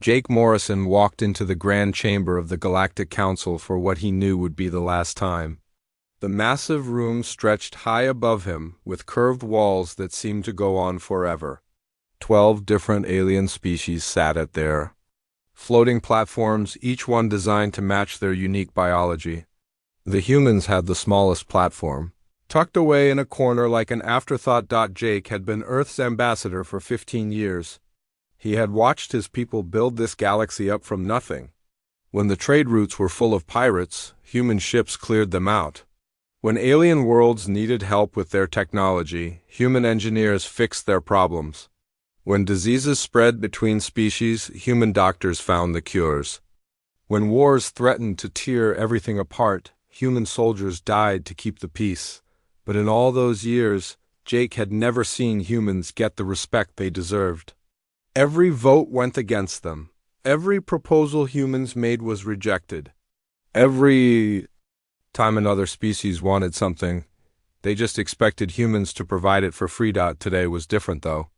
Jake Morrison walked into the grand chamber of the Galactic Council for what he knew would be the last time. The massive room stretched high above him, with curved walls that seemed to go on forever. 12 different alien species sat at their floating platforms, each one designed to match their unique biology. The humans had the smallest platform, tucked away in a corner like an afterthought. Jake had been Earth's ambassador for 15 years. He had watched his people build this galaxy up from nothing. When the trade routes were full of pirates, human ships cleared them out. When alien worlds needed help with their technology, human engineers fixed their problems. When diseases spread between species, human doctors found the cures. When wars threatened to tear everything apart, human soldiers died to keep the peace. But in all those years, Jake had never seen humans get the respect they deserved. Every vote went against them. Every proposal humans made was rejected. Every time another species wanted something, they just expected humans to provide it for free. Today was different, though.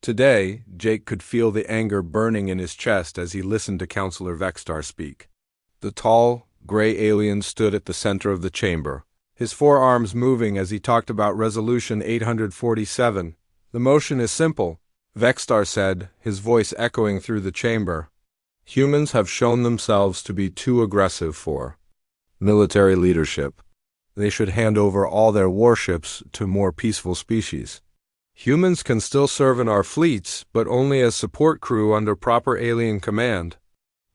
Today, Jake could feel the anger burning in his chest as he listened to Counselor Vexstar speak. The tall, gray alien stood at the center of the chamber, his forearms moving as he talked about Resolution 847. The motion is simple, Vexstar said, his voice echoing through the chamber. Humans have shown themselves to be too aggressive for military leadership. They should hand over all their warships to more peaceful species. Humans can still serve in our fleets, but only as support crew under proper alien command.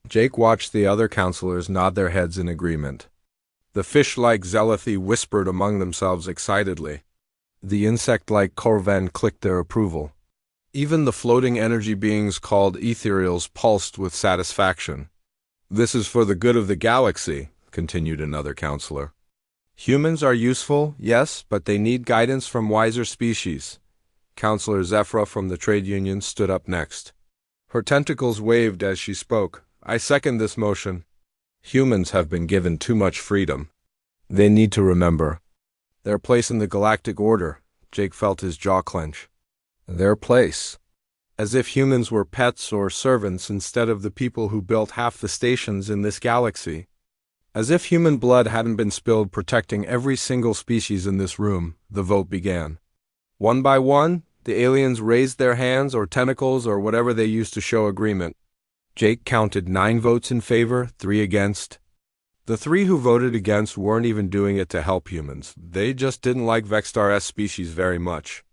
Jake watched the other counselors nod their heads in agreement. The fish-like Zealothi whispered among themselves excitedly. The insect-like Corvan clicked their approval. Even the floating energy beings called ethereals pulsed with satisfaction. This is for the good of the galaxy, continued another counselor. Humans are useful, yes, but they need guidance from wiser species. Counselor Zephra from the trade union stood up next. Her tentacles waved as she spoke. I second this motion. Humans have been given too much freedom. They need to remember their place in the galactic order. Jake felt his jaw clench. Their place. As if humans were pets or servants instead of the people who built half the stations in this galaxy. As if human blood hadn't been spilled protecting every single species in this room, the vote began. One by one, the aliens raised their hands or tentacles or whatever they used to show agreement. Jake counted 9 votes in favor, 3 against. The 3 who voted against weren't even doing it to help humans. They just didn't like Vexstar's species very much.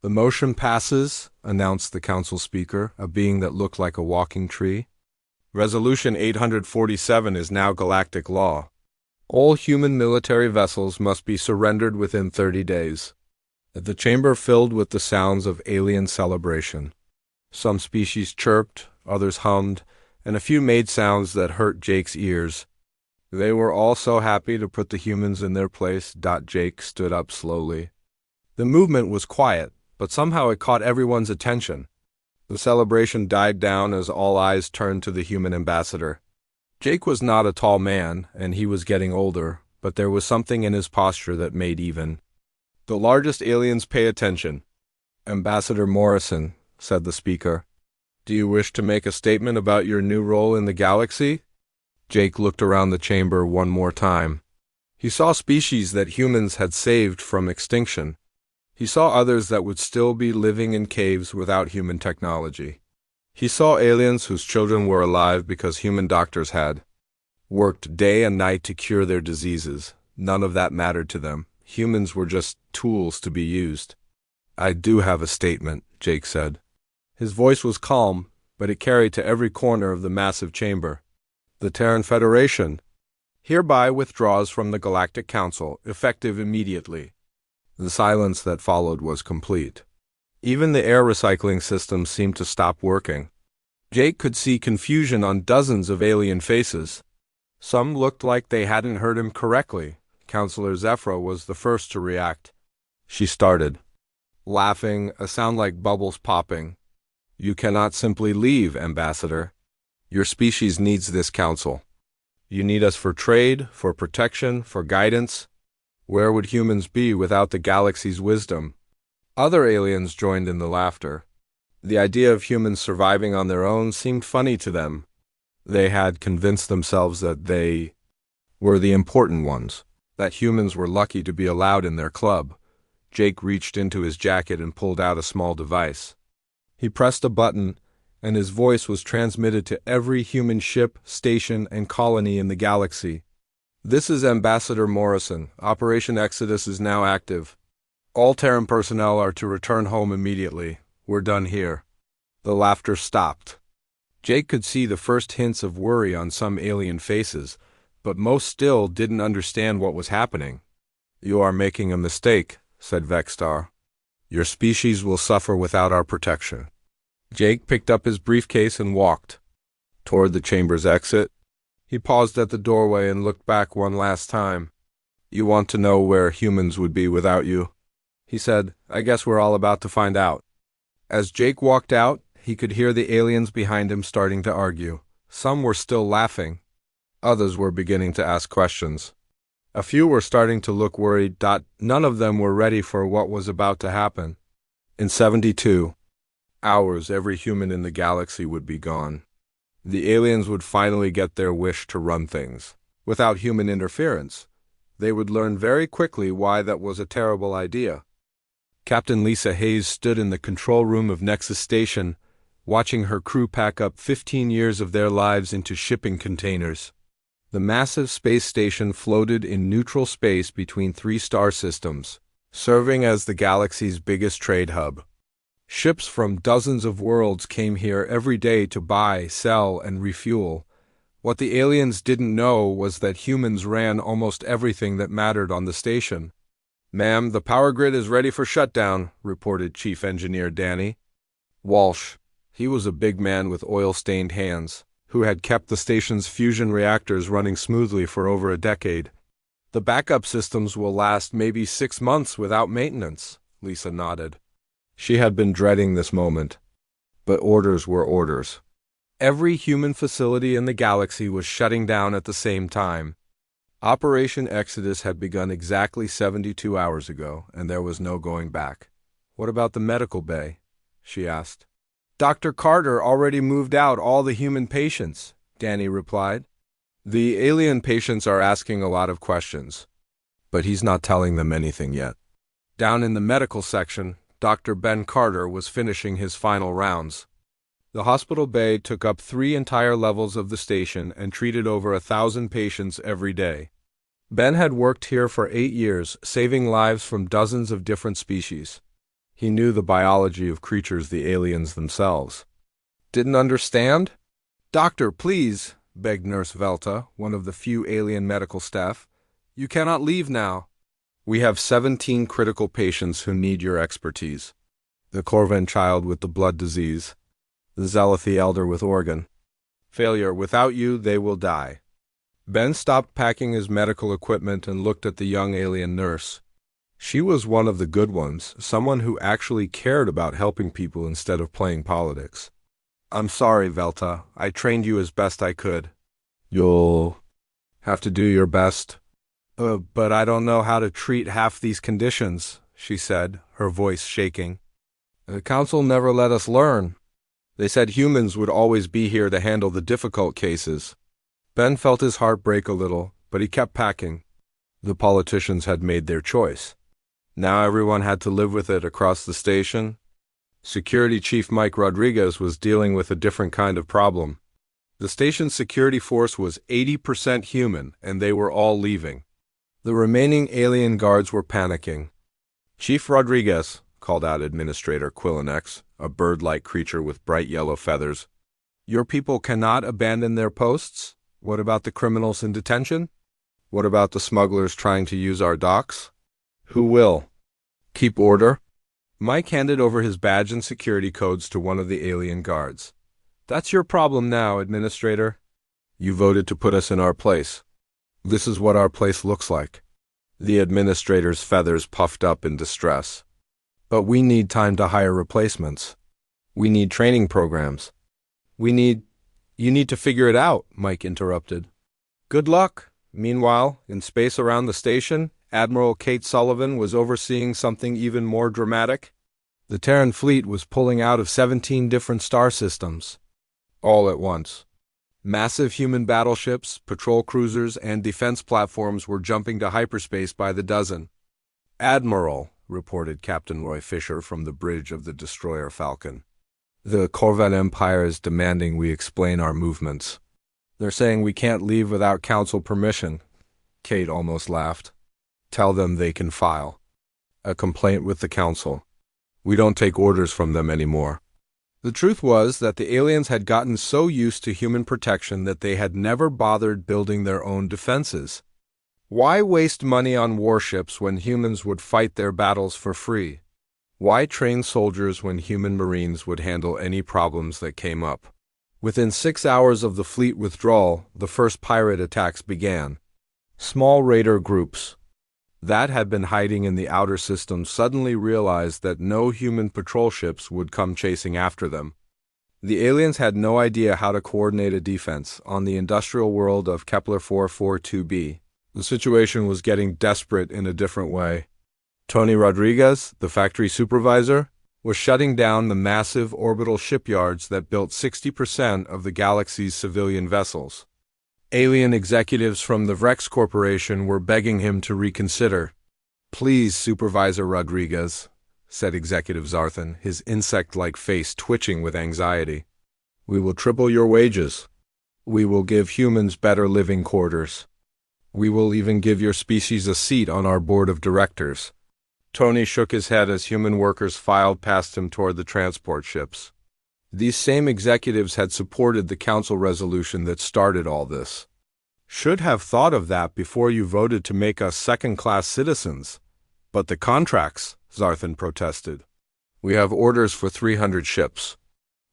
The motion passes, announced the council speaker, a being that looked like a walking tree. Resolution 847 is now galactic law. All human military vessels must be surrendered within 30 days. The chamber filled with the sounds of alien celebration. Some species chirped, others hummed, and a few made sounds that hurt Jake's ears. They were all so happy to put the humans in their place. Jake stood up slowly. The movement was quiet, but somehow it caught everyone's attention. The celebration died down as all eyes turned to the human ambassador. Jake was not a tall man, and he was getting older, but there was something in his posture that made even the largest aliens pay attention. Ambassador Morrison, said the speaker, do you wish to make a statement about your new role in the galaxy? Jake looked around the chamber one more time. He saw species that humans had saved from extinction. He saw others that would still be living in caves without human technology. He saw aliens whose children were alive because human doctors had worked day and night to cure their diseases. None of that mattered to them. Humans were just tools to be used. I do have a statement, Jake said. His voice was calm, but it carried to every corner of the massive chamber. The Terran Federation hereby withdraws from the Galactic Council, effective immediately. The silence that followed was complete. Even the air recycling system seemed to stop working. Jake could see confusion on dozens of alien faces. Some looked like they hadn't heard him correctly. Counselor Zephra was the first to react. She started laughing, a sound like bubbles popping. You cannot simply leave, Ambassador. Your species needs this council. You need us for trade, for protection, for guidance. Where would humans be without the galaxy's wisdom? Other aliens joined in the laughter. The idea of humans surviving on their own seemed funny to them. They had convinced themselves that they were the important ones, that humans were lucky to be allowed in their club. Jake reached into his jacket and pulled out a small device. He pressed a button, and his voice was transmitted to every human ship, station, and colony in the galaxy. "This is Ambassador Morrison. Operation Exodus is now active. All Terran personnel are to return home immediately. We're done here." The laughter stopped. Jake could see the first hints of worry on some alien faces, but most still didn't understand what was happening. "You are making a mistake," said Vexstar. "Your species will suffer without our protection." Jake picked up his briefcase and walked toward the chamber's exit. He paused at the doorway and looked back one last time. "You want to know where humans would be without you?" he said. "I guess we're all about to find out." As Jake walked out, he could hear the aliens behind him starting to argue. Some were still laughing. Others were beginning to ask questions. A few were starting to look worried. None of them were ready for what was about to happen. In 72 hours, every human in the galaxy would be gone. The aliens would finally get their wish to run things. Without human interference, they would learn very quickly why that was a terrible idea. Captain Lisa Hayes stood in the control room of Nexus Station, watching her crew pack up 15 years of their lives into shipping containers. The massive space station floated in neutral space between 3 star systems, serving as the galaxy's biggest trade hub. Ships from dozens of worlds came here every day to buy, sell, and refuel. What the aliens didn't know was that humans ran almost everything that mattered on the station. "Ma'am, the power grid is ready for shutdown," reported Chief Engineer Danny Walsh. He was a big man with oil-stained hands, who had kept the station's fusion reactors running smoothly for over a decade. "The backup systems will last maybe 6 months without maintenance," Lisa nodded. She had been dreading this moment. But orders were orders. Every human facility in the galaxy was shutting down at the same time. Operation Exodus had begun exactly 72 hours ago, and there was no going back. "What about the medical bay?" she asked. "Dr. Carter already moved out all the human patients," Danny replied. "The alien patients are asking a lot of questions, but he's not telling them anything yet." Down in the medical section, Dr. Ben Carter was finishing his final rounds. The hospital bay took up 3 entire levels of the station and treated over 1,000 patients every day. Ben had worked here for 8 years, saving lives from dozens of different species. He knew the biology of creatures the aliens themselves didn't understand. "Doctor, please," begged Nurse Velta, one of the few alien medical staff. "You cannot leave now. We have 17 critical patients who need your expertise. The Corvan child with the blood disease, the Zealothi elder with organ failure. Without you, they will die." Ben stopped packing his medical equipment and looked at the young alien nurse. She was one of the good ones, someone who actually cared about helping people instead of playing politics. "I'm sorry, Velta. I trained you as best I could. You'll have to do your best." But I don't know how to treat half these conditions," she said, her voice shaking. "The council never let us learn. They said humans would always be here to handle the difficult cases." Ben felt his heart break a little, but he kept packing. The politicians had made their choice. Now everyone had to live with it across the station. Security Chief Mike Rodriguez was dealing with a different kind of problem. The station's security force was 80% human, and they were all leaving. The remaining alien guards were panicking. "Chief Rodriguez," called out Administrator Quillinex, a bird-like creature with bright yellow feathers, "your people cannot abandon their posts? What about the criminals in detention? What about the smugglers trying to use our docks? Who will keep order?" Mike handed over his badge and security codes to one of the alien guards. "That's your problem now, Administrator. You voted to put us in our place. This is what our place looks like." The administrator's feathers puffed up in distress. "But we need time to hire replacements. We need training programs. You need to figure it out," Mike interrupted. "Good luck." Meanwhile, in space around the station, Admiral Kate Sullivan was overseeing something even more dramatic. The Terran fleet was pulling out of 17 different star systems, all at once. Massive human battleships, patrol cruisers, and defense platforms were jumping to hyperspace by the dozen. "Admiral," reported Captain Roy Fisher from the bridge of the destroyer Falcon, "the Corvette Empire is demanding we explain our movements. They're saying we can't leave without Council permission." Kate almost laughed. "Tell them they can file a complaint with the Council. We don't take orders from them anymore." The truth was that the aliens had gotten so used to human protection that they had never bothered building their own defenses. Why waste money on warships when humans would fight their battles for free? Why train soldiers when human marines would handle any problems that came up? Within 6 hours of the fleet withdrawal, the first pirate attacks began. Small raider groups that had been hiding in the outer system suddenly realized that no human patrol ships would come chasing after them. The aliens had no idea how to coordinate a defense on the industrial world of Kepler 442b. The situation was getting desperate in a different way. Tony Rodriguez, the factory supervisor, was shutting down the massive orbital shipyards that built 60% of the galaxy's civilian vessels. Alien executives from the Vrex Corporation were begging him to reconsider. "Please, Supervisor Rodriguez," said Executive Zarthan, his insect-like face twitching with anxiety. "We will triple your wages. We will give humans better living quarters. We will even give your species a seat on our board of directors." Tony shook his head as human workers filed past him toward the transport ships. These same executives had supported the council resolution that started all this. "Should have thought of that before you voted to make us second-class citizens." "But the contracts," Zarthan protested. "We have orders for 300 ships.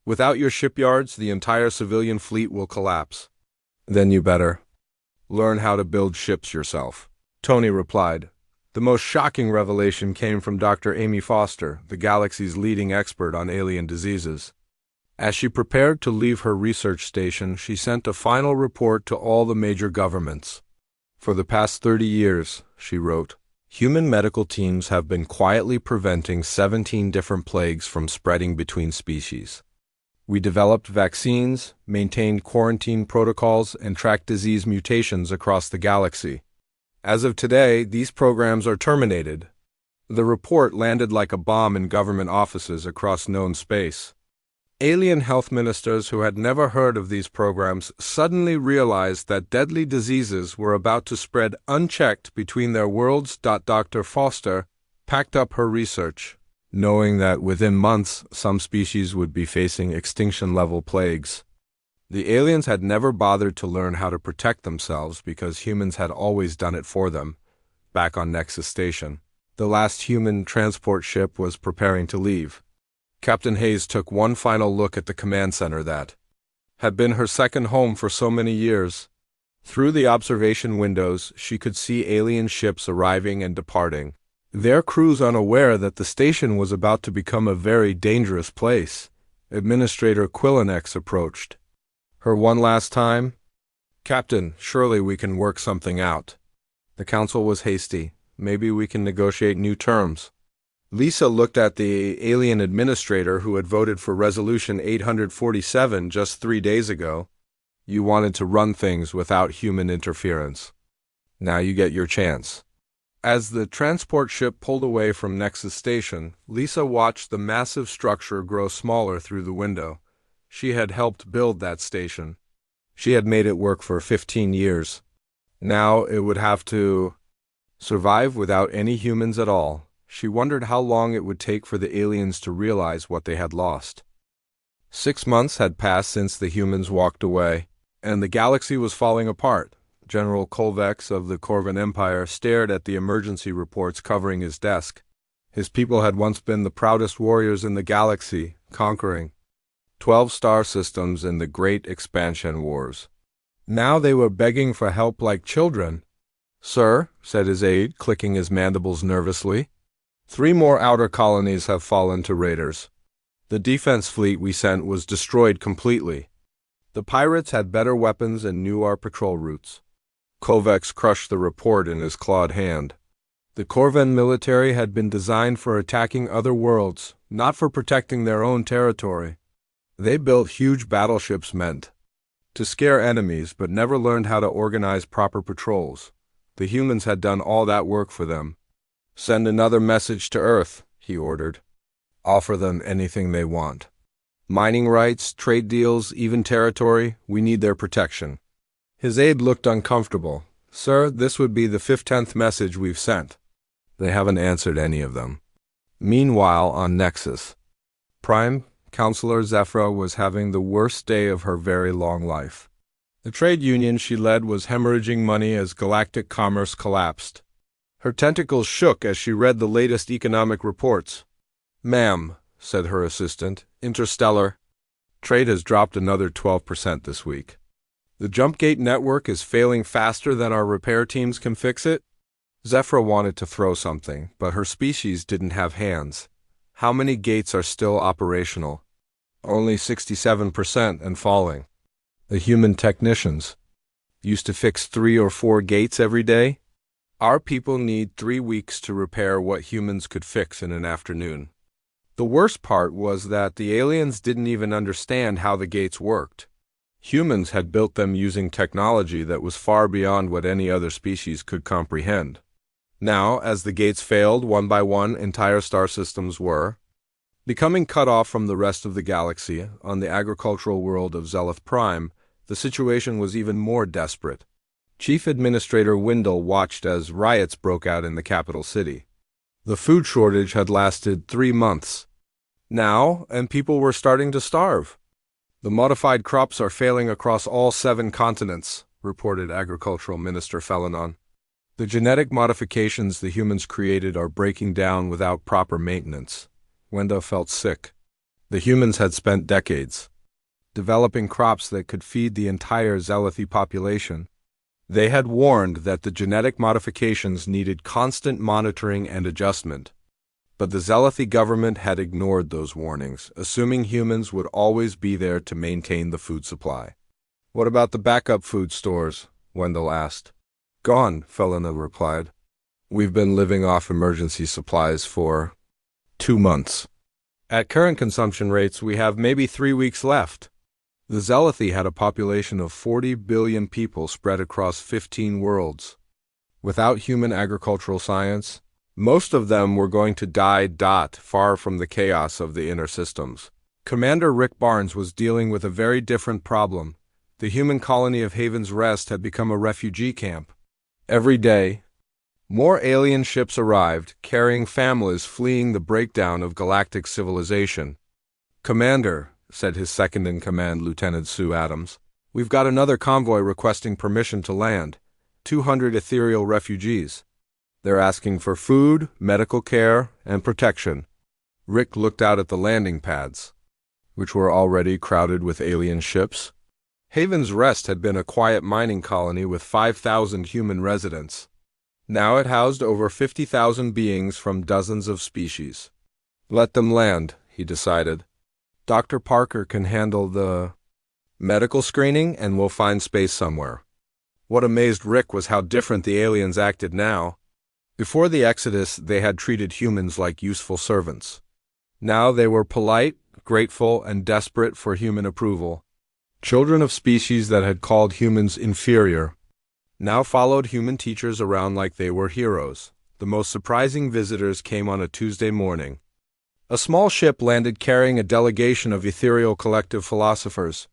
Without your shipyards, the entire civilian fleet will collapse." "Then you better learn how to build ships yourself," Tony replied. The most shocking revelation came from Dr. Amy Foster, the galaxy's leading expert on alien diseases. As she prepared to leave her research station, she sent a final report to all the major governments. "For the past 30 years," she wrote, "human medical teams have been quietly preventing 17 different plagues from spreading between species. We developed vaccines, maintained quarantine protocols, and tracked disease mutations across the galaxy. As of today, these programs are terminated." The report landed like a bomb in government offices across known space. Alien health ministers who had never heard of these programs suddenly realized that deadly diseases were about to spread unchecked between their worlds. Dr. Foster packed up her research, knowing that within months some species would be facing extinction-level plagues. The aliens had never bothered to learn how to protect themselves because humans had always done it for them. Back on Nexus Station, the last human transport ship was preparing to leave. Captain Hayes took one final look at the command center that had been her second home for so many years. Through the observation windows, she could see alien ships arriving and departing, their crews unaware that the station was about to become a very dangerous place. Administrator Quillinex approached her one last time. "Captain, surely we can work something out." The council was hasty. "Maybe we can negotiate new terms." Lisa looked at the alien administrator who had voted for Resolution 847 just 3 days ago. "You wanted to run things without human interference. Now you get your chance." As the transport ship pulled away from Nexus Station, Lisa watched the massive structure grow smaller through the window. She had helped build that station. She had made it work for 15 years. Now it would have to survive without any humans at all. She wondered how long it would take for the aliens to realize what they had lost. 6 months had passed since the humans walked away, and the galaxy was falling apart. General Kolvex of the Corvan Empire stared at the emergency reports covering his desk. His people had once been the proudest warriors in the galaxy, conquering 12 star systems in the Great Expansion Wars. Now they were begging for help like children. "Sir," said his aide, clicking his mandibles nervously, 3 more outer colonies have fallen to raiders. The defense fleet we sent was destroyed completely. The pirates had better weapons and knew our patrol routes." Kovacs crushed the report in his clawed hand. The Corvan military had been designed for attacking other worlds, not for protecting their own territory. They built huge battleships meant to scare enemies, but never learned how to organize proper patrols. The humans had done all that work for them. Send another message to Earth, he ordered. Offer them anything they want. Mining rights, trade deals, even territory, we need their protection. His aide looked uncomfortable. Sir, this would be the 15th message we've sent. They haven't answered any of them. Meanwhile, on Nexus, Prime Counselor Zephyra was having the worst day of her very long life. The trade union she led was hemorrhaging money as galactic commerce collapsed. Her tentacles shook as she read the latest economic reports. Ma'am, said her assistant, Interstellar. Trade has dropped another 12% this week. The Jumpgate network is failing faster than our repair teams can fix it. Zephyra wanted to throw something, but her species didn't have hands. How many gates are still operational? Only 67% and falling. The human technicians used to fix 3 or 4 gates every day. Our people need 3 weeks to repair what humans could fix in an afternoon. The worst part was that the aliens didn't even understand how the gates worked. Humans had built them using technology that was far beyond what any other species could comprehend. Now, as the gates failed one by one, entire star systems were becoming cut off from the rest of the galaxy. On the agricultural world of Zelith Prime, the situation was even more desperate. Chief Administrator Wendell watched as riots broke out in the capital city. The food shortage had lasted 3 months now, and people were starting to starve. The modified crops are failing across all 7 continents, reported Agricultural Minister Felinon. The genetic modifications the humans created are breaking down without proper maintenance. Wenda felt sick. The humans had spent decades developing crops that could feed the entire Zelethi population. They had warned that the genetic modifications needed constant monitoring and adjustment. But the Zelethi government had ignored those warnings, assuming humans would always be there to maintain the food supply. What about the backup food stores? Wendell asked. Gone, Felina replied. We've been living off emergency supplies for 2 months. At current consumption rates, we have maybe 3 weeks left. The Zelethi had a population of 40 billion people spread across 15 worlds. Without human agricultural science, most of them were going to die far from the chaos of the inner systems. Commander Rick Barnes was dealing with a very different problem. The human colony of Haven's Rest had become a refugee camp. Every day, more alien ships arrived, carrying families fleeing the breakdown of galactic civilization. Commander, said his second-in-command, Lieutenant Sue Adams, we've got another convoy requesting permission to land. 200 ethereal refugees. They're asking for food, medical care, and protection. Rick looked out at the landing pads, which were already crowded with alien ships. Haven's Rest had been a quiet mining colony with 5,000 human residents. Now it housed over 50,000 beings from dozens of species. Let them land, he decided. Dr. Parker can handle the medical screening, and we'll find space somewhere. What amazed Rick was how different the aliens acted now. Before the Exodus, they had treated humans like useful servants. Now they were polite, grateful, and desperate for human approval. Children of species that had called humans inferior now followed human teachers around like they were heroes. The most surprising visitors came on a Tuesday morning. A small ship landed carrying a delegation of ethereal collective philosophers.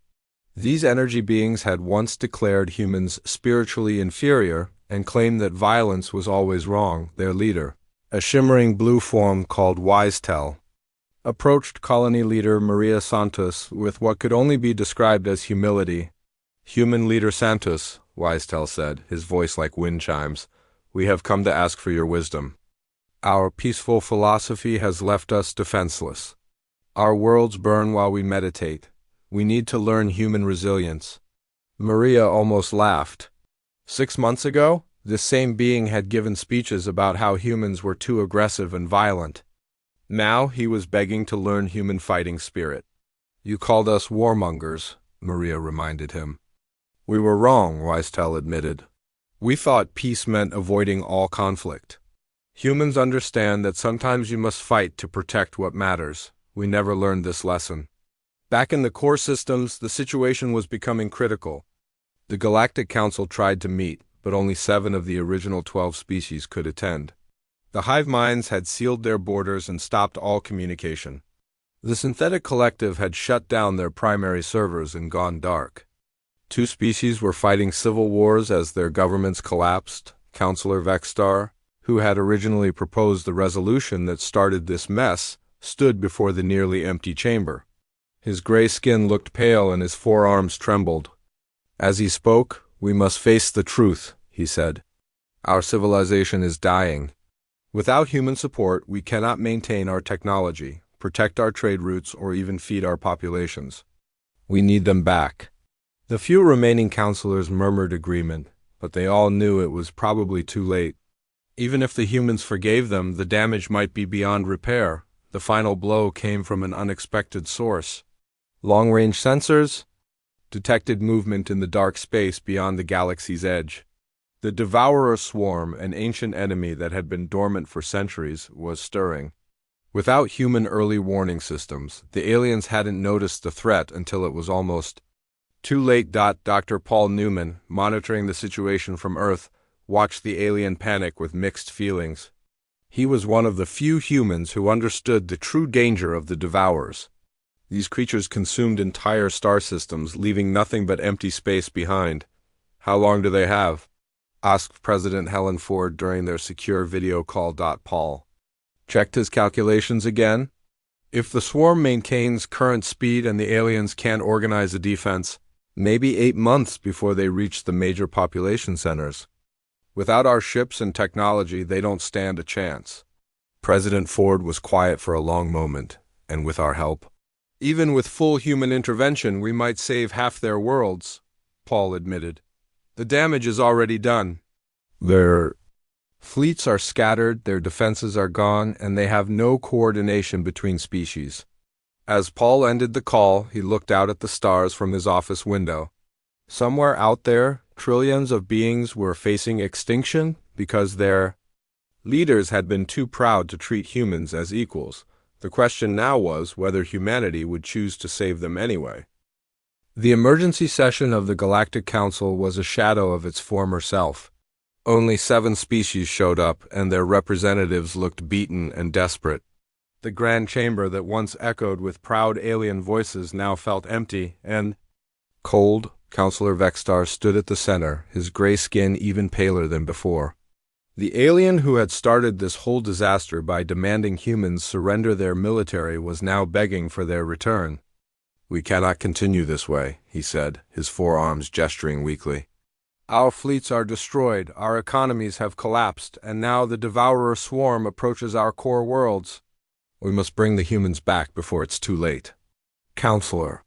These energy beings had once declared humans spiritually inferior and claimed that violence was always wrong. Their leader, a shimmering blue form called Wistel, approached colony leader Maria Santos with what could only be described as humility. Human leader Santos, Wistel said, his voice like wind chimes, we have come to ask for your wisdom. Our peaceful philosophy has left us defenseless. Our worlds burn while we meditate. We need to learn human resilience. Maria almost laughed. 6 months ago, this same being had given speeches about how humans were too aggressive and violent. Now he was begging to learn human fighting spirit. You called us warmongers, Maria reminded him. We were wrong, Wistel admitted. We thought peace meant avoiding all conflict. Humans understand that sometimes you must fight to protect what matters. We never learned this lesson. Back in the core systems, the situation was becoming critical. The Galactic Council tried to meet, but only 7 of the original 12 species could attend. The hive minds had sealed their borders and stopped all communication. The synthetic collective had shut down their primary servers and gone dark. 2 species were fighting civil wars as their governments collapsed. Councillor Vexstar, who had originally proposed the resolution that started this mess, stood before the nearly empty chamber. His gray skin looked pale and his forearms trembled. As he spoke, "We must face the truth," he said. "Our civilization is dying. Without human support, we cannot maintain our technology, protect our trade routes, or even feed our populations. We need them back." The few remaining councillors murmured agreement, but they all knew it was probably too late. Even if the humans forgave them, the damage might be beyond repair. The final blow came from an unexpected source. Long-range sensors detected movement in the dark space beyond the galaxy's edge. The devourer swarm, an ancient enemy that had been dormant for centuries, was stirring. Without human early warning systems, the aliens hadn't noticed the threat until it was almost too late. Dr. Paul Newman, monitoring the situation from Earth, watched the alien panic with mixed feelings. He was one of the few humans who understood the true danger of the devourers. These creatures consumed entire star systems, leaving nothing but empty space behind. "How long do they have?" asked President Helen Ford during their secure video call. Paul checked his calculations again. "If the swarm maintains current speed and the aliens can't organize a defense, maybe 8 months before they reach the major population centers. Without our ships and technology, they don't stand a chance." President Ford was quiet for a long moment. "And with our help?" "Even with full human intervention, we might save half their worlds," Paul admitted. "The damage is already done. Their fleets are scattered, their defenses are gone, and they have no coordination between species." As Paul ended the call, he looked out at the stars from his office window. Somewhere out there, trillions of beings were facing extinction because their leaders had been too proud to treat humans as equals. The question now was whether humanity would choose to save them anyway. The emergency session of the Galactic Council was a shadow of its former self. Only 7 species showed up, and their representatives looked beaten and desperate. The grand chamber that once echoed with proud alien voices now felt empty and cold. Councillor Vexstar stood at the center, his gray skin even paler than before. The alien who had started this whole disaster by demanding humans surrender their military was now begging for their return. "We cannot continue this way," he said, his forearms gesturing weakly. "Our fleets are destroyed, our economies have collapsed, and now the devourer swarm approaches our core worlds. We must bring the humans back before it's too late." "Counselor."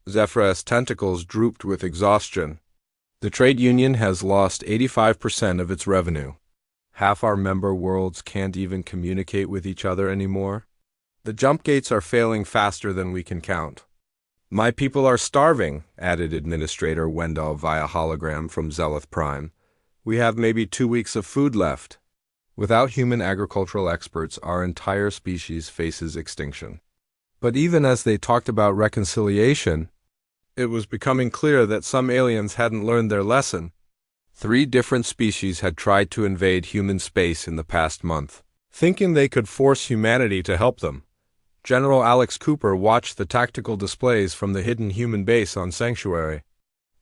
Zephyr's tentacles drooped with exhaustion. "The trade union has lost 85% of its revenue. Half our member worlds can't even communicate with each other anymore. The jump gates are failing faster than we can count. My people are starving," added Administrator Wendell via hologram from Zelith Prime. "We have maybe 2 weeks of food left." Without human agricultural experts, our entire species faces extinction. But even as they talked about reconciliation, it was becoming clear that some aliens hadn't learned their lesson. 3 different species had tried to invade human space in the past month, thinking they could force humanity to help them. General Alex Cooper watched the tactical displays from the hidden human base on Sanctuary.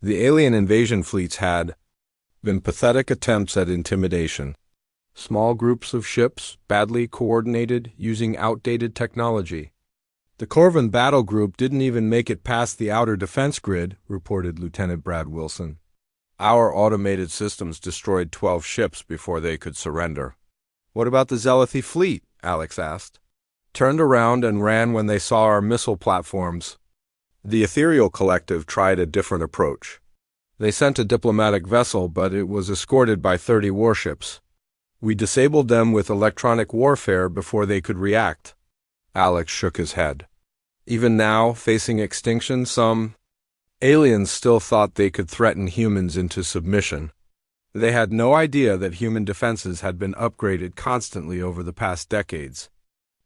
The alien invasion fleets had been pathetic attempts at intimidation. Small groups of ships, badly coordinated, using outdated technology. "The Corvin battle group didn't even make it past the outer defense grid," reported Lieutenant Brad Wilson. "Our automated systems destroyed 12 ships before they could surrender." "What about the Zelethi fleet?" Alex asked. "Turned around and ran when they saw our missile platforms." The Ethereal Collective tried a different approach. They sent a diplomatic vessel, but it was escorted by 30 warships. "We disabled them with electronic warfare before they could react." Alex shook his head. Even now, facing extinction, some aliens still thought they could threaten humans into submission. They had no idea that human defenses had been upgraded constantly over the past decades.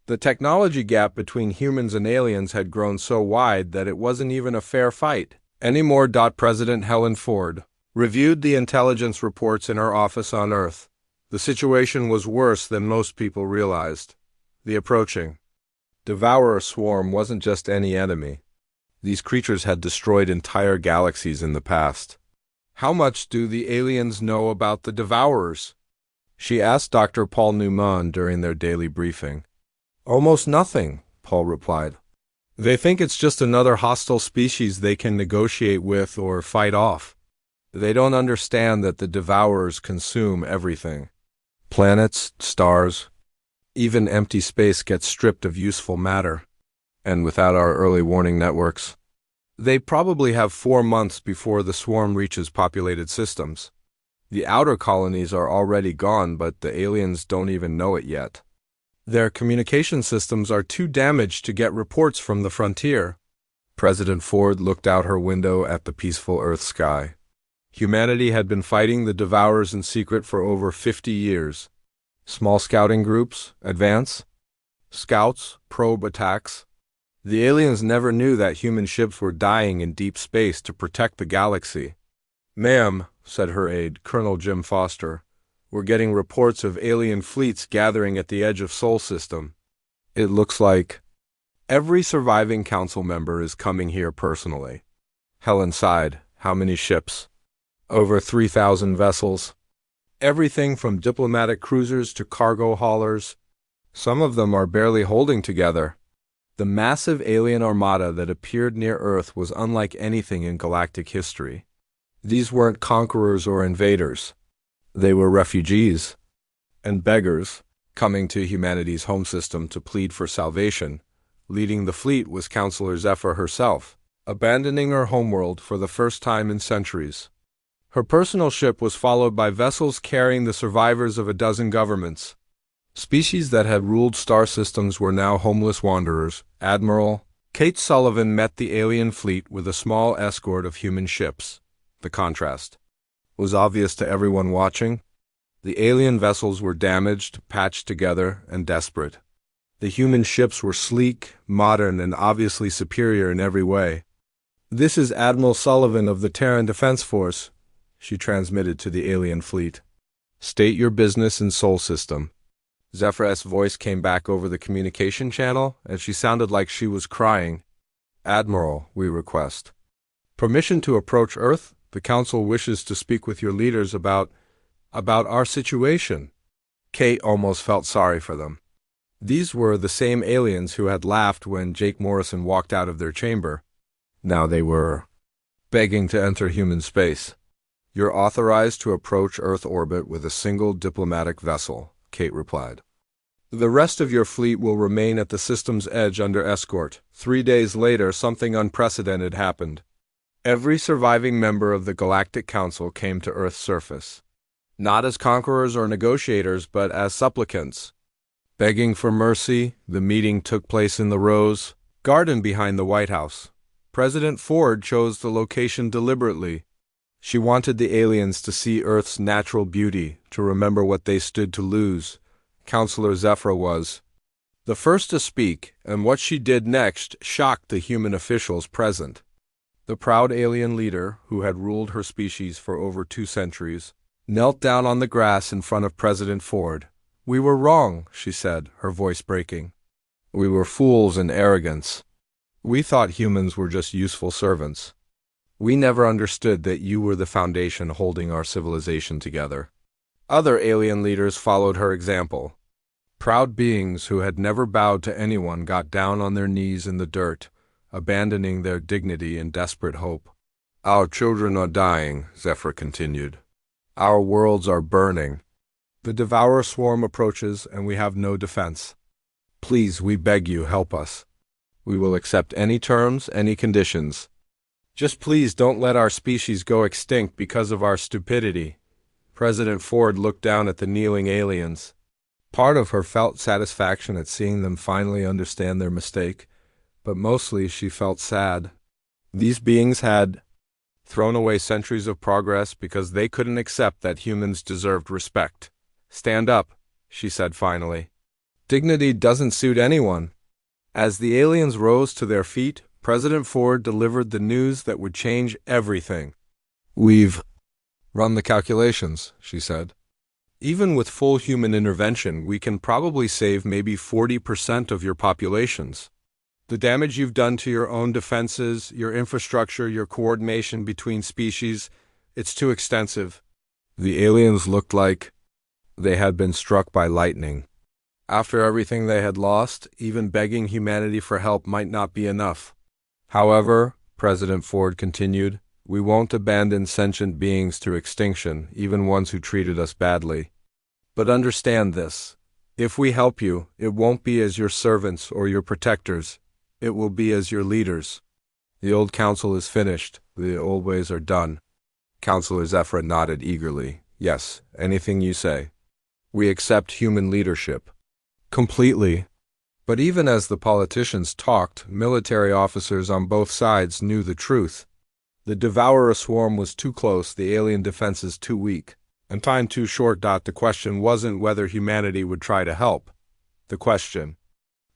The technology gap between humans and aliens had grown so wide that it wasn't even a fair fight anymore. President Helen Ford reviewed the intelligence reports in her office on Earth. The situation was worse than most people realized. The approaching devourer swarm wasn't just any enemy. These creatures had destroyed entire galaxies in the past. How much do the aliens know about the devourers? She asked Dr. Paul Newman during their daily briefing. Almost nothing, Paul replied. They think it's just another hostile species they can negotiate with or fight off. They don't understand that the devourers consume everything. Planets, stars, even empty space gets stripped of useful matter. And without our early warning networks, they probably have 4 months before the swarm reaches populated systems. The outer colonies are already gone, but the aliens don't even know it yet. Their communication systems are too damaged to get reports from the frontier. President Ford looked out her window at the peaceful Earth sky. Humanity had been fighting the devourers in secret for over 50 years. Small scouting groups, advance, scouts, probe attacks. The aliens never knew that human ships were dying in deep space to protect the galaxy. Ma'am, said her aide, Colonel Jim Foster, we're getting reports of alien fleets gathering at the edge of Sol System. It looks like every surviving council member is coming here personally. Helen sighed. How many ships? Over 3,000 vessels. Everything from diplomatic cruisers to cargo haulers. Some of them are barely holding together. The massive alien armada that appeared near Earth was unlike anything in galactic history. These weren't conquerors or invaders. They were refugees and beggars coming to humanity's home system to plead for salvation. Leading the fleet was Counselor Zephyr herself, abandoning her homeworld for the first time in centuries. Her personal ship was followed by vessels carrying the survivors of a dozen governments. Species that had ruled star systems were now homeless wanderers. Admiral Kate Sullivan met the alien fleet with a small escort of human ships. The contrast was obvious to everyone watching. The alien vessels were damaged, patched together, and desperate. The human ships were sleek, modern, and obviously superior in every way. This is Admiral Sullivan of the Terran Defense Force, she transmitted to the alien fleet. State your business in Sol System. Zephyr's voice came back over the communication channel, and she sounded like she was crying. Admiral, we request permission to approach Earth. The Council wishes to speak with your leaders about our situation. Kate almost felt sorry for them. These were the same aliens who had laughed when Jake Morrison walked out of their chamber. Now they were begging to enter human space. You're authorized to approach Earth orbit with a single diplomatic vessel, Kate replied. The rest of your fleet will remain at the system's edge under escort. 3 days later, something unprecedented happened. Every surviving member of the Galactic Council came to Earth's surface. Not as conquerors or negotiators, but as supplicants. Begging for mercy, the meeting took place in the Rose Garden behind the White House. President Ford chose the location deliberately. She wanted the aliens to see Earth's natural beauty, to remember what they stood to lose. Counselor Zephyr was the first to speak, and what she did next shocked the human officials present. The proud alien leader, who had ruled her species for over 2 centuries, knelt down on the grass in front of President Ford. We were wrong, she said, her voice breaking. We were fools and arrogants. We thought humans were just useful servants. We never understood that you were the foundation holding our civilization together. Other alien leaders followed her example. Proud beings who had never bowed to anyone got down on their knees in the dirt, abandoning their dignity in desperate hope. Our children are dying, Zephyr continued. Our worlds are burning. The devourer swarm approaches, and we have no defense. Please, we beg you, help us. We will accept any terms, any conditions. Just please don't let our species go extinct because of our stupidity. President Ford looked down at the kneeling aliens. Part of her felt satisfaction at seeing them finally understand their mistake, but mostly she felt sad. These beings had thrown away centuries of progress because they couldn't accept that humans deserved respect. "Stand up," she said finally. "Dignity doesn't suit anyone." As the aliens rose to their feet, President Ford delivered the news that would change everything. "We've run the calculations," she said. "Even with full human intervention, we can probably save maybe 40% of your populations. The damage you've done to your own defenses, your infrastructure, your coordination between species, it's too extensive." The aliens looked like they had been struck by lightning. After everything they had lost, even begging humanity for help might not be enough. "However," President Ford continued, "we won't abandon sentient beings to extinction, even ones who treated us badly. But understand this. If we help you, it won't be as your servants or your protectors. It will be as your leaders. The old council is finished. The old ways are done." Counselor Zephyr nodded eagerly. "Yes, anything you say. We accept human leadership." "Completely." But even as the politicians talked, military officers on both sides knew the truth. The devourer swarm was too close, the alien defenses too weak, and time too short. The question wasn't whether humanity would try to help. The question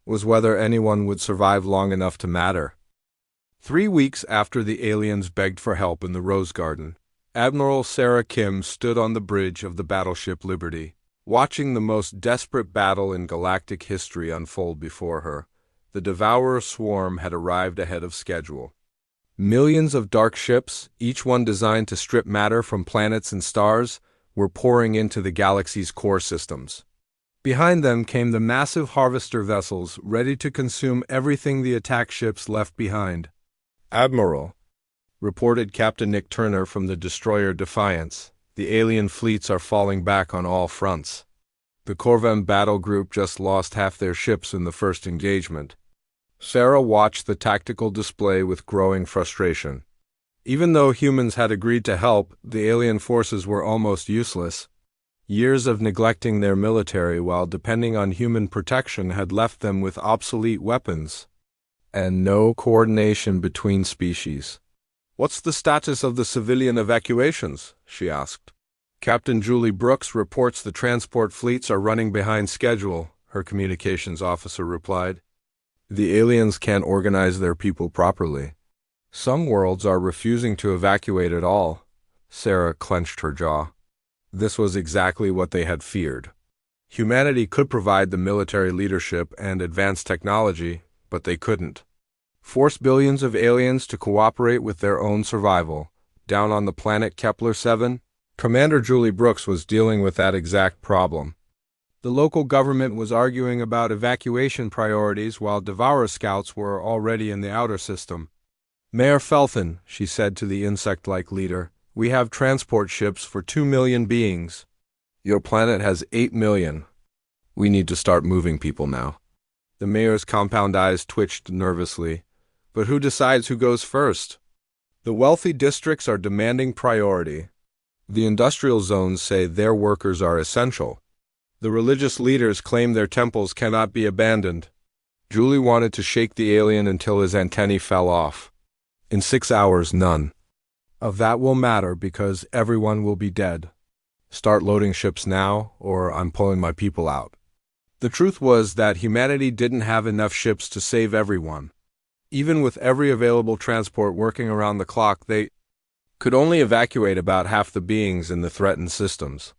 was whether anyone would survive long enough to matter. 3 weeks after the aliens begged for help in the Rose Garden, Admiral Sarah Kim stood on the bridge of the battleship Liberty, watching the most desperate battle in galactic history unfold before her. The devourer swarm had arrived ahead of schedule. Millions of dark ships, each one designed to strip matter from planets and stars, were pouring into the galaxy's core systems. Behind them came the massive harvester vessels, ready to consume everything the attack ships left behind. "Admiral," reported Captain Nick Turner from the destroyer Defiance, "the alien fleets are falling back on all fronts. The Corvem battle group just lost half their ships in the first engagement." Sarah watched the tactical display with growing frustration. Even though humans had agreed to help, the alien forces were almost useless. Years of neglecting their military while depending on human protection had left them with obsolete weapons, and no coordination between species. "What's the status of the civilian evacuations?" she asked. "Captain Julie Brooks reports the transport fleets are running behind schedule," her communications officer replied. "The aliens can't organize their people properly. Some worlds are refusing to evacuate at all." Sarah clenched her jaw. This was exactly what they had feared. Humanity could provide the military leadership and advanced technology, but they couldn't force billions of aliens to cooperate with their own survival. Down on the planet Kepler-7, Commander Julie Brooks was dealing with that exact problem. The local government was arguing about evacuation priorities while Devourer scouts were already in the outer system. "Mayor Felthin," she said to the insect-like leader, "we have transport ships for 2 million beings. Your planet has 8 million. We need to start moving people now." The mayor's compound eyes twitched nervously. "But who decides who goes first?" "The wealthy districts are demanding priority. The industrial zones say their workers are essential. The religious leaders claim their temples cannot be abandoned." Julie wanted to shake the alien until his antennae fell off. "In 6 hours, none of that will matter because everyone will be dead. Start loading ships now, or I'm pulling my people out." The truth was that humanity didn't have enough ships to save everyone. Even with every available transport working around the clock, they could only evacuate about half the beings in the threatened systems.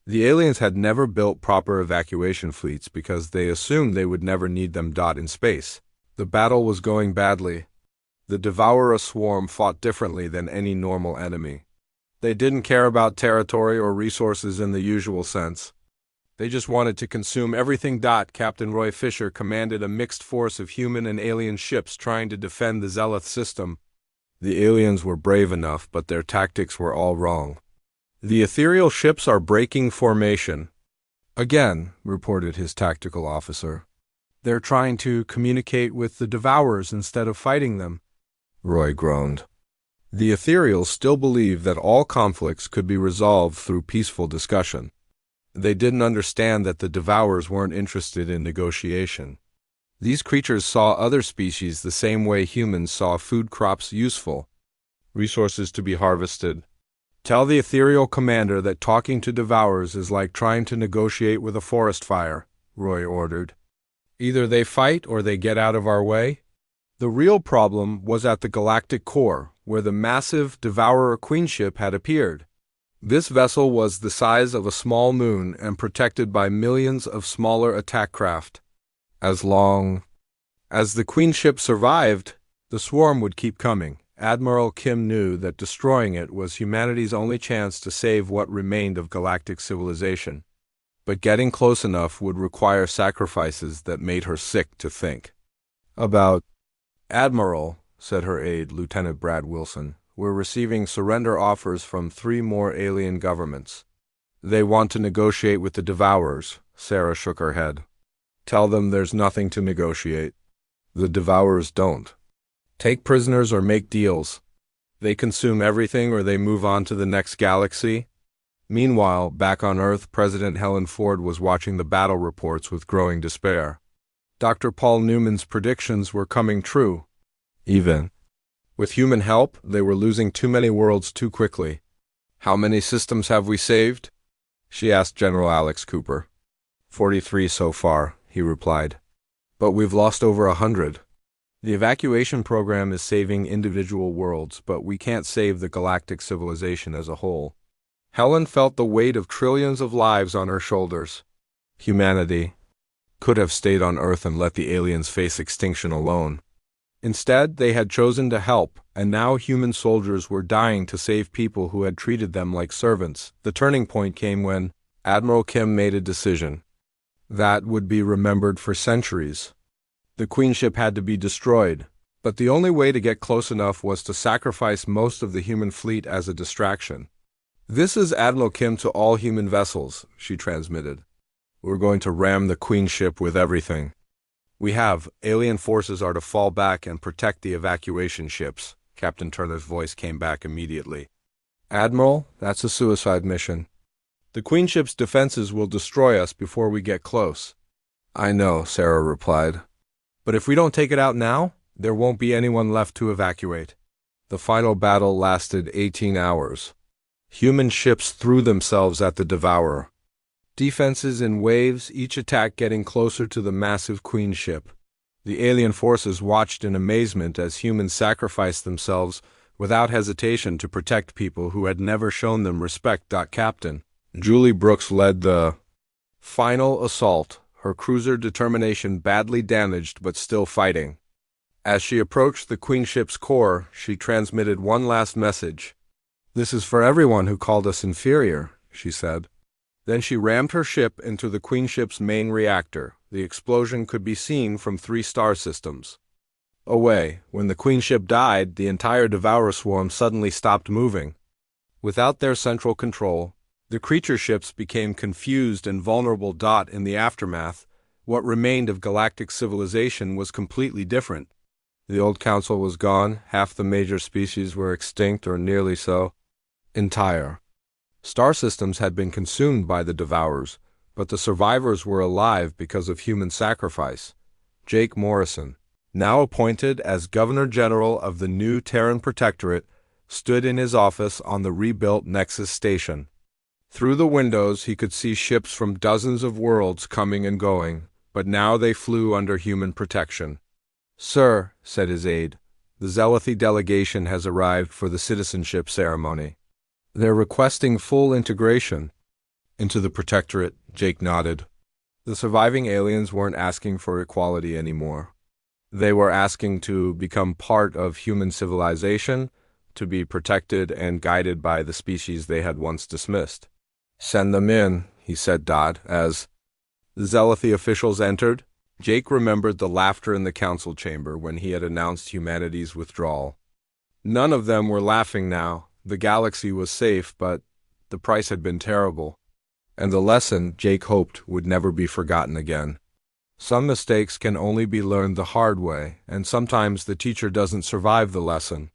The aliens had never built proper evacuation fleets because they assumed they would never need them. In space, the battle was going badly. The devourer swarm fought differently than any normal enemy. They didn't care about territory or resources in the usual sense. They just wanted to consume everything. Captain Roy Fisher commanded a mixed force of human and alien ships trying to defend the Zeleth system. The aliens were brave enough, but their tactics were all wrong. "The ethereal ships are breaking formation again," reported his tactical officer. "They're trying to communicate with the devourers instead of fighting them." Roy groaned. The ethereals still believed that all conflicts could be resolved through peaceful discussion. They didn't understand that the devourers weren't interested in negotiation. These creatures saw other species the same way humans saw food crops useful. resources to be harvested. Tell the ethereal commander that talking to devourers is like trying to negotiate with a forest fire, Roy ordered. Either they fight or they get out of our way. The real problem was at the galactic core, where the massive devourer queenship had appeared. This vessel was the size of a small moon and protected by millions of smaller attack craft. As long as the queenship survived, the swarm would keep coming. Admiral Kim knew that destroying it was humanity's only chance to save what remained of galactic civilization. But getting close enough would require sacrifices that made her sick to think about. Admiral, said her aide, Lieutenant Brad Wilson, we're receiving surrender offers from 3 more alien governments. They want to negotiate with the devourers. Sarah shook her head. Tell them there's nothing to negotiate. The devourers don't take prisoners or make deals. They consume everything or they move on to the next galaxy. Meanwhile, back on Earth, President Helen Ford was watching the battle reports with growing despair. Dr. Paul Newman's predictions were coming true. Even with human help, they were losing too many worlds too quickly. How many systems have we saved? She asked General Alex Cooper. 43 so far, he replied. But we've lost over 100. The evacuation program is saving individual worlds, but we can't save the galactic civilization as a whole. Helen felt the weight of trillions of lives on her shoulders. Humanity could have stayed on Earth and let the aliens face extinction alone. Instead, they had chosen to help, and now human soldiers were dying to save people who had treated them like servants. The turning point came when Admiral Kim made a decision that would be remembered for centuries. The queenship had to be destroyed, but the only way to get close enough was to sacrifice most of the human fleet as a distraction. This is Admiral Kim to all human vessels, she transmitted. We're going to ram the queenship with everything we have. Alien forces are to fall back and protect the evacuation ships. Captain Turner's voice came back immediately. Admiral, that's a suicide mission. The queenship's defenses will destroy us before we get close. I know, Sarah replied. But if we don't take it out now, there won't be anyone left to evacuate. The final battle lasted 18 hours. Human ships threw themselves at the devourer. Defenses in waves, each attack getting closer to the massive queenship. The alien forces watched in amazement as humans sacrificed themselves without hesitation to protect people who had never shown them respect. Captain Julie Brooks led the final assault, her cruiser Determination badly damaged but still fighting. As she approached the queenship's core, she transmitted one last message. This is for everyone who called us inferior, she said. Then she rammed her ship into the queenship's main reactor. The explosion could be seen from 3 star systems away. When the queenship died, the entire devourer swarm suddenly stopped moving. Without their central control, the creature ships became confused and vulnerable. In the aftermath, what remained of galactic civilization was completely different. The old council was gone, half the major species were extinct or nearly so. Entire star systems had been consumed by the devourers, but the survivors were alive because of human sacrifice. Jake Morrison, now appointed as Governor General of the new Terran Protectorate, stood in his office on the rebuilt Nexus Station. Through the windows he could see ships from dozens of worlds coming and going, but now they flew under human protection. Sir, said his aide, the Zealothi delegation has arrived for the citizenship ceremony. They're requesting full integration into the Protectorate. Jake nodded. The surviving aliens weren't asking for equality anymore. They were asking to become part of human civilization, to be protected and guided by the species they had once dismissed. Send them in, he said, as the Zealothi officials entered. Jake remembered the laughter in the council chamber when he had announced humanity's withdrawal. None of them were laughing now. The galaxy was safe, but the price had been terrible. And the lesson, Jake hoped, would never be forgotten again. Some mistakes can only be learned the hard way, and sometimes the teacher doesn't survive the lesson.